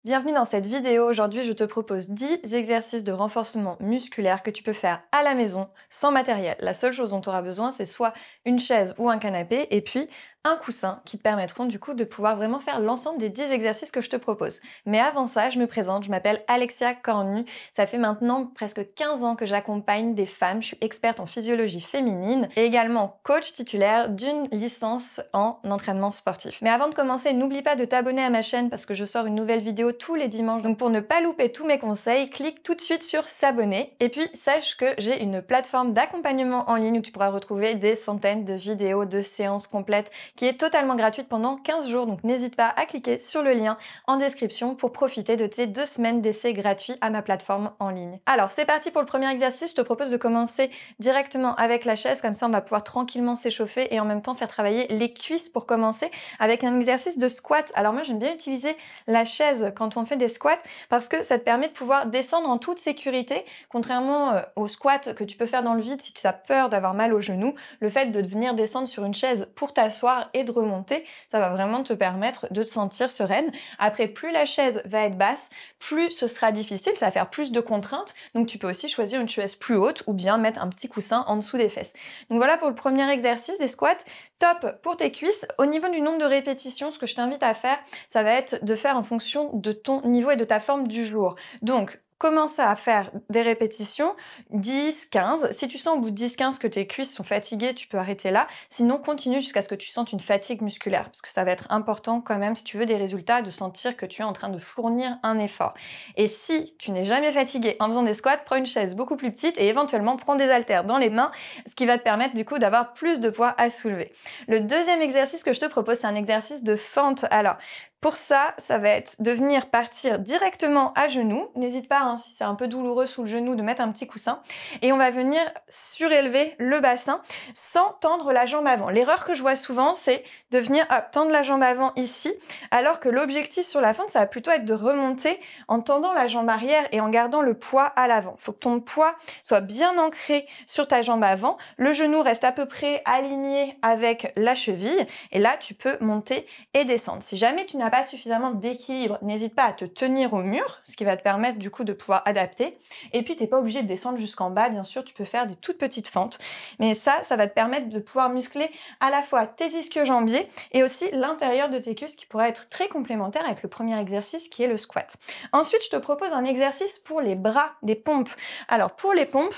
Bienvenue dans cette vidéo. Aujourd'hui, je te propose 10 exercices de renforcement musculaire que tu peux faire à la maison sans matériel. La seule chose dont tu auras besoin, c'est soit une chaise ou un canapé et puis un coussin qui te permettront du coup de pouvoir vraiment faire l'ensemble des 10 exercices que je te propose. Mais avant ça, je me présente, je m'appelle Alexia Cornu. Ça fait maintenant presque 15 ans que j'accompagne des femmes. Je suis experte en physiologie féminine et également coach titulaire d'une licence en entraînement sportif. Mais avant de commencer, n'oublie pas de t'abonner à ma chaîne parce que je sors une nouvelle vidéo tous les dimanches. Donc pour ne pas louper tous mes conseils, clique tout de suite sur s'abonner. Et puis sache que j'ai une plateforme d'accompagnement en ligne où tu pourras retrouver des centaines de vidéos, de séances complètes qui est totalement gratuite pendant 15 jours. Donc n'hésite pas à cliquer sur le lien en description pour profiter de tes 2 semaines d'essai gratuit à ma plateforme en ligne. Alors c'est parti pour le premier exercice. Je te propose de commencer directement avec la chaise. Comme ça, on va pouvoir tranquillement s'échauffer et en même temps faire travailler les cuisses pour commencer avec un exercice de squat. Alors moi, j'aime bien utiliser la chaise quand on fait des squats parce que ça te permet de pouvoir descendre en toute sécurité. Contrairement au squat que tu peux faire dans le vide si tu as peur d'avoir mal au genou, le fait de venir descendre sur une chaise pour t'asseoir et de remonter, ça va vraiment te permettre de te sentir sereine. Après, plus la chaise va être basse, plus ce sera difficile, ça va faire plus de contraintes. Donc tu peux aussi choisir une chaise plus haute ou bien mettre un petit coussin en dessous des fesses. Donc voilà pour le premier exercice des squats. Top pour tes cuisses. Au niveau du nombre de répétitions, ce que je t'invite à faire, ça va être de faire en fonction de ton niveau et de ta forme du jour. Donc, commence à faire des répétitions, 10, 15. Si tu sens au bout de 10, 15 que tes cuisses sont fatiguées, tu peux arrêter là. Sinon, continue jusqu'à ce que tu sentes une fatigue musculaire, parce que ça va être important quand même, si tu veux des résultats, de sentir que tu es en train de fournir un effort. Et si tu n'es jamais fatigué en faisant des squats, prends une chaise beaucoup plus petite et éventuellement prends des haltères dans les mains, ce qui va te permettre du coup d'avoir plus de poids à soulever. Le deuxième exercice que je te propose, c'est un exercice de fente. Alors, pour ça, ça va être de venir partir directement à genoux. N'hésite pas, si c'est un peu douloureux sous le genou, de mettre un petit coussin. Et on va venir surélever le bassin sans tendre la jambe avant. L'erreur que je vois souvent, c'est de venir tendre la jambe avant ici, alors que l'objectif sur la fente, ça va plutôt être de remonter en tendant la jambe arrière et en gardant le poids à l'avant. Il faut que ton poids soit bien ancré sur ta jambe avant. Le genou reste à peu près aligné avec la cheville. Et là, tu peux monter et descendre. Si jamais tu n'as pas suffisamment d'équilibre, n'hésite pas à te tenir au mur, ce qui va te permettre du coup de pouvoir adapter. Et puis, tu n'es pas obligé de descendre jusqu'en bas, bien sûr, tu peux faire des toutes petites fentes. Mais ça va te permettre de pouvoir muscler à la fois tes ischio-jambiers et aussi l'intérieur de tes cuisses qui pourra être très complémentaire avec le premier exercice qui est le squat. Ensuite, je te propose un exercice pour les bras, des pompes. Alors, pour les pompes,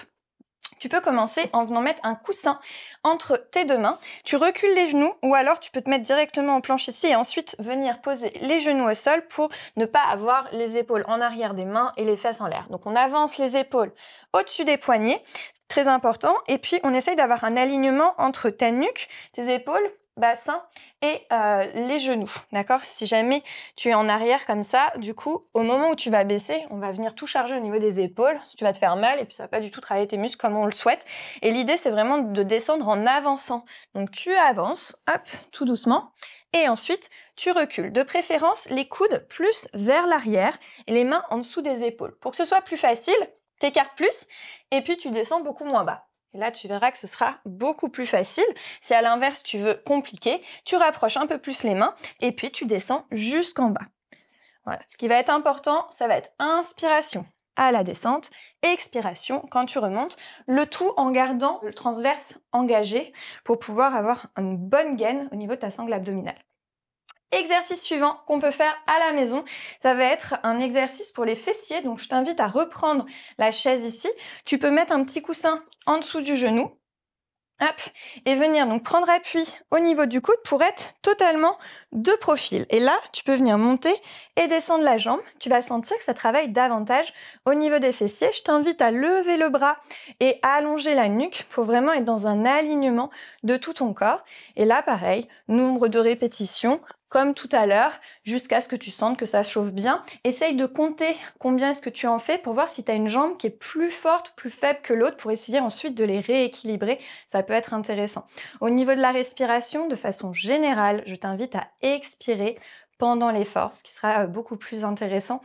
tu peux commencer en venant mettre un coussin entre tes deux mains. Tu recules les genoux ou alors tu peux te mettre directement en planche ici et ensuite venir poser les genoux au sol pour ne pas avoir les épaules en arrière des mains et les fesses en l'air. Donc on avance les épaules au-dessus des poignets, très important. Et puis on essaye d'avoir un alignement entre ta nuque, tes épaules, bassin et les genoux, d'accord? Si jamais tu es en arrière comme ça, du coup, au moment où tu vas baisser, on va venir tout charger au niveau des épaules, tu vas te faire mal et puis ça va pas du tout travailler tes muscles comme on le souhaite. Et l'idée, c'est vraiment de descendre en avançant. Donc tu avances, hop, tout doucement, et ensuite tu recules. De préférence, les coudes plus vers l'arrière et les mains en dessous des épaules. Pour que ce soit plus facile, t'écartes plus et puis tu descends beaucoup moins bas. Et là, tu verras que ce sera beaucoup plus facile. Si à l'inverse, tu veux compliquer, tu rapproches un peu plus les mains et puis tu descends jusqu'en bas. Voilà. Ce qui va être important, ça va être inspiration à la descente, expiration quand tu remontes, le tout en gardant le transverse engagé pour pouvoir avoir une bonne gaine au niveau de ta sangle abdominale. Exercice suivant qu'on peut faire à la maison, ça va être un exercice pour les fessiers. Donc, je t'invite à reprendre la chaise ici. Tu peux mettre un petit coussin en dessous du genou. Hop, et venir donc prendre appui au niveau du coude pour être totalement de profil. Et là, tu peux venir monter et descendre la jambe. Tu vas sentir que ça travaille davantage au niveau des fessiers. Je t'invite à lever le bras et à allonger la nuque pour vraiment être dans un alignement de tout ton corps. Et là, pareil, nombre de répétitions comme tout à l'heure, jusqu'à ce que tu sentes que ça chauffe bien. Essaye de compter combien est-ce que tu en fais pour voir si tu as une jambe qui est plus forte, plus faible que l'autre, pour essayer ensuite de les rééquilibrer. Ça peut être intéressant. Au niveau de la respiration, de façon générale, je t'invite à expirer pendant l'effort, ce qui sera beaucoup plus intéressant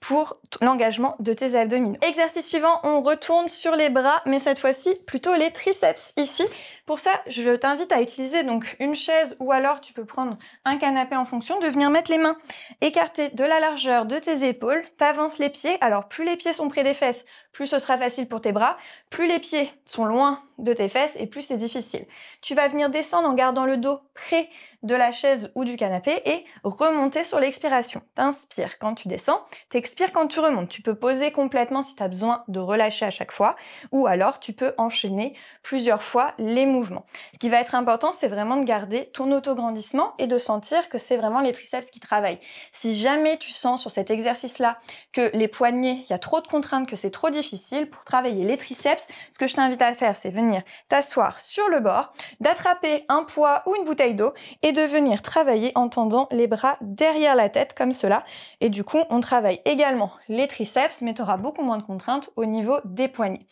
pour l'engagement de tes abdominaux. Exercice suivant, on retourne sur les bras, mais cette fois-ci, plutôt les triceps ici, Pour ça, je t'invite à utiliser donc une chaise ou alors tu peux prendre un canapé en fonction, de venir mettre les mains écartées de la largeur de tes épaules. T'avances les pieds. Alors, plus les pieds sont près des fesses, plus ce sera facile pour tes bras. Plus les pieds sont loin de tes fesses et plus c'est difficile. Tu vas venir descendre en gardant le dos près de la chaise ou du canapé et remonter sur l'expiration. T'inspires quand tu descends, t'expires quand tu remontes. Tu peux poser complètement si tu as besoin de relâcher à chaque fois ou alors tu peux enchaîner plusieurs fois les mouvements. Ce qui va être important, c'est vraiment de garder ton autograndissement et de sentir que c'est vraiment les triceps qui travaillent. Si jamais tu sens sur cet exercice-là que les poignets, il y a trop de contraintes, que c'est trop difficile pour travailler les triceps, ce que je t'invite à faire, c'est venir t'asseoir sur le bord, d'attraper un poids ou une bouteille d'eau et de venir travailler en tendant les bras derrière la tête comme cela. Et du coup, on travaille également les triceps, mais tu auras beaucoup moins de contraintes au niveau des poignets.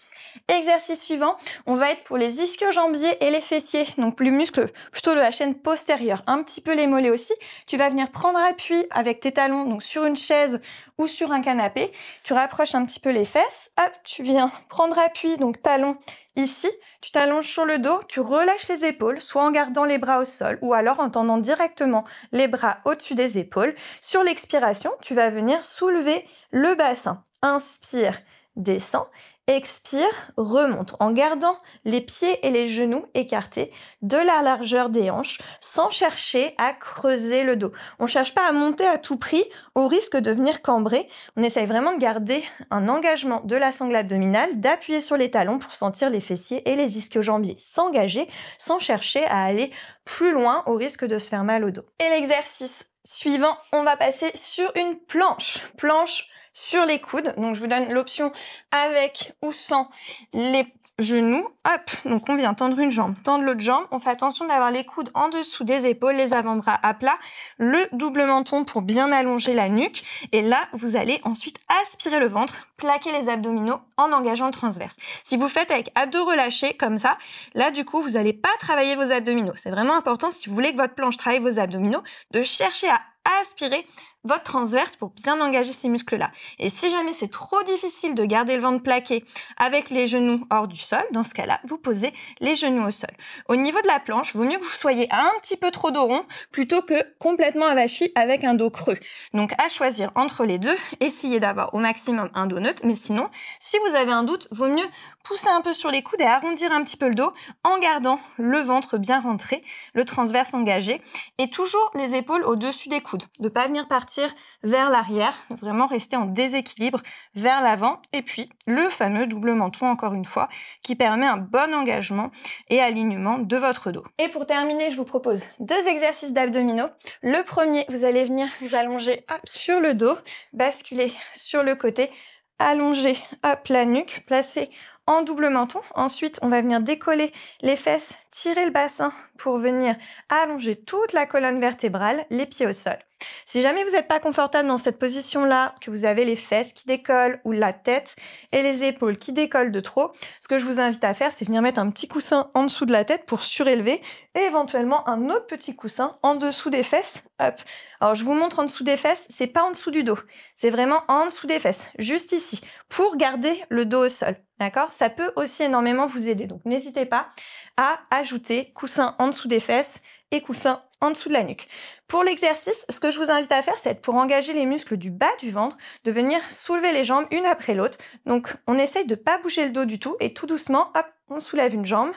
Exercice suivant, on va être pour les ischio-jambiers et les fessiers, donc les muscles plutôt de la chaîne postérieure, un petit peu les mollets aussi. Tu vas venir prendre appui avec tes talons, donc sur une chaise ou sur un canapé. Tu rapproches un petit peu les fesses, hop, tu viens prendre appui, donc talons ici, tu t'allonges sur le dos, tu relâches les épaules, soit en gardant les bras au sol ou alors en tendant directement les bras au-dessus des épaules. Sur l'expiration, tu vas venir soulever le bassin. Inspire, descends. Expire, remonte en gardant les pieds et les genoux écartés de la largeur des hanches sans chercher à creuser le dos. On ne cherche pas à monter à tout prix au risque de venir cambrer. On essaye vraiment de garder un engagement de la sangle abdominale, d'appuyer sur les talons pour sentir les fessiers et les ischio-jambiers s'engager sans chercher à aller plus loin au risque de se faire mal au dos. Et l'exercice suivant, on va passer sur une planche. Planche sur les coudes, donc je vous donne l'option avec ou sans les genoux. Hop, donc on vient tendre une jambe, tendre l'autre jambe. On fait attention d'avoir les coudes en dessous des épaules, les avant-bras à plat, le double menton pour bien allonger la nuque. Et là, vous allez ensuite aspirer le ventre, plaquer les abdominaux en engageant le transverse. Si vous faites avec abdos relâchés comme ça, là du coup, vous n'allez pas travailler vos abdominaux. C'est vraiment important si vous voulez que votre planche travaille vos abdominaux, de chercher à aspirer votre transverse pour bien engager ces muscles-là. Et si jamais c'est trop difficile de garder le ventre plaqué avec les genoux hors du sol, dans ce cas-là, vous posez les genoux au sol. Au niveau de la planche, vaut mieux que vous soyez un petit peu trop dos rond plutôt que complètement avachi avec un dos creux. Donc à choisir entre les deux, essayez d'avoir au maximum un dos neutre, mais sinon, si vous avez un doute, vaut mieux pousser un peu sur les coudes et arrondir un petit peu le dos en gardant le ventre bien rentré, le transverse engagé et toujours les épaules au-dessus des coudes. De pas venir partir vers l'arrière, vraiment rester en déséquilibre vers l'avant et puis le fameux double menton encore une fois qui permet un bon engagement et alignement de votre dos. Et pour terminer, je vous propose 2 exercices d'abdominaux. Le premier, vous allez venir vous allonger hop, sur le dos, basculer sur le côté, allonger hop, la nuque, placer en double menton. Ensuite, on va venir décoller les fesses, tirer le bassin pour venir allonger toute la colonne vertébrale, les pieds au sol. Si jamais vous n'êtes pas confortable dans cette position-là, que vous avez les fesses qui décollent ou la tête et les épaules qui décollent de trop, ce que je vous invite à faire, c'est venir mettre un petit coussin en dessous de la tête pour surélever et éventuellement un autre petit coussin en dessous des fesses. Hop. Alors, je vous montre en dessous des fesses, c'est pas en dessous du dos, c'est vraiment en dessous des fesses, juste ici, pour garder le dos au sol. D'accord? Ça peut aussi énormément vous aider. Donc, n'hésitez pas à ajouter coussin en dessous des fesses et coussin en dessous de la nuque. Pour l'exercice, ce que je vous invite à faire, c'est pour engager les muscles du bas du ventre, de venir soulever les jambes une après l'autre. Donc, on essaye de pas bouger le dos du tout et tout doucement, hop, on soulève une jambe,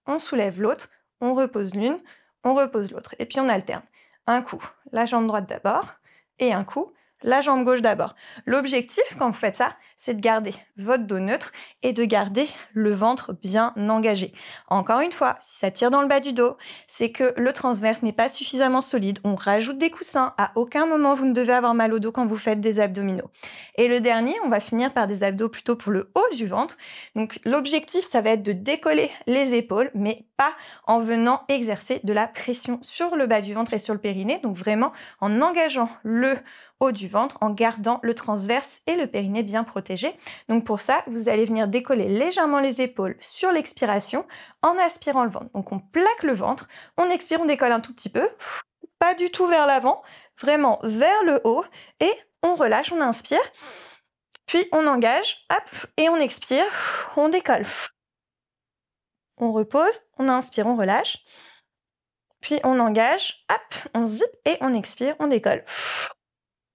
on soulève l'autre, on repose l'une, on repose l'autre. Et puis, on alterne. Un coup, la jambe droite d'abord et un coup, la jambe gauche d'abord. L'objectif, quand vous faites ça, c'est de garder votre dos neutre et de garder le ventre bien engagé. Encore une fois, si ça tire dans le bas du dos, c'est que le transverse n'est pas suffisamment solide. On rajoute des coussins. À aucun moment, vous ne devez avoir mal au dos quand vous faites des abdominaux. Et le dernier, on va finir par des abdos plutôt pour le haut du ventre. Donc, l'objectif, ça va être de décoller les épaules, mais pas en venant exercer de la pression sur le bas du ventre et sur le périnée. Donc, vraiment en engageant le haut du ventre en gardant le transverse et le périnée bien protégé. Donc pour ça, vous allez venir décoller légèrement les épaules sur l'expiration en aspirant le ventre. Donc on plaque le ventre, on expire, on décolle un tout petit peu, pas du tout vers l'avant, vraiment vers le haut et on relâche, on inspire, puis on engage, hop, et on expire, on décolle. on repose, on inspire, on relâche. Puis on engage, hop, on zip et on expire, on décolle.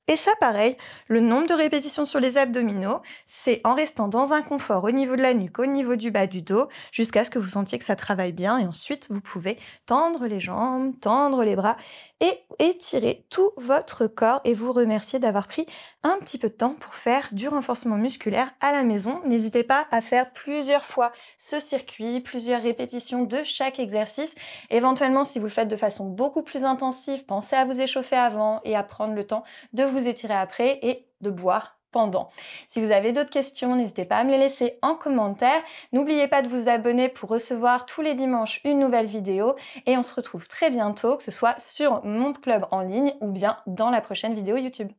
Et ça, pareil, le nombre de répétitions sur les abdominaux, c'est en restant dans un confort au niveau de la nuque, au niveau du bas du dos, jusqu'à ce que vous sentiez que ça travaille bien. Et ensuite, vous pouvez tendre les jambes, tendre les bras et étirer tout votre corps et vous remercier d'avoir pris un petit peu de temps pour faire du renforcement musculaire à la maison. N'hésitez pas à faire plusieurs fois ce circuit, plusieurs répétitions de chaque exercice. Éventuellement, si vous le faites de façon beaucoup plus intensive, pensez à vous échauffer avant et à prendre le temps de vous étirer après et de boire pendant. Si vous avez d'autres questions, n'hésitez pas à me les laisser en commentaire. N'oubliez pas de vous abonner pour recevoir tous les dimanches une nouvelle vidéo et on se retrouve très bientôt, que ce soit sur mon club en ligne ou bien dans la prochaine vidéo YouTube.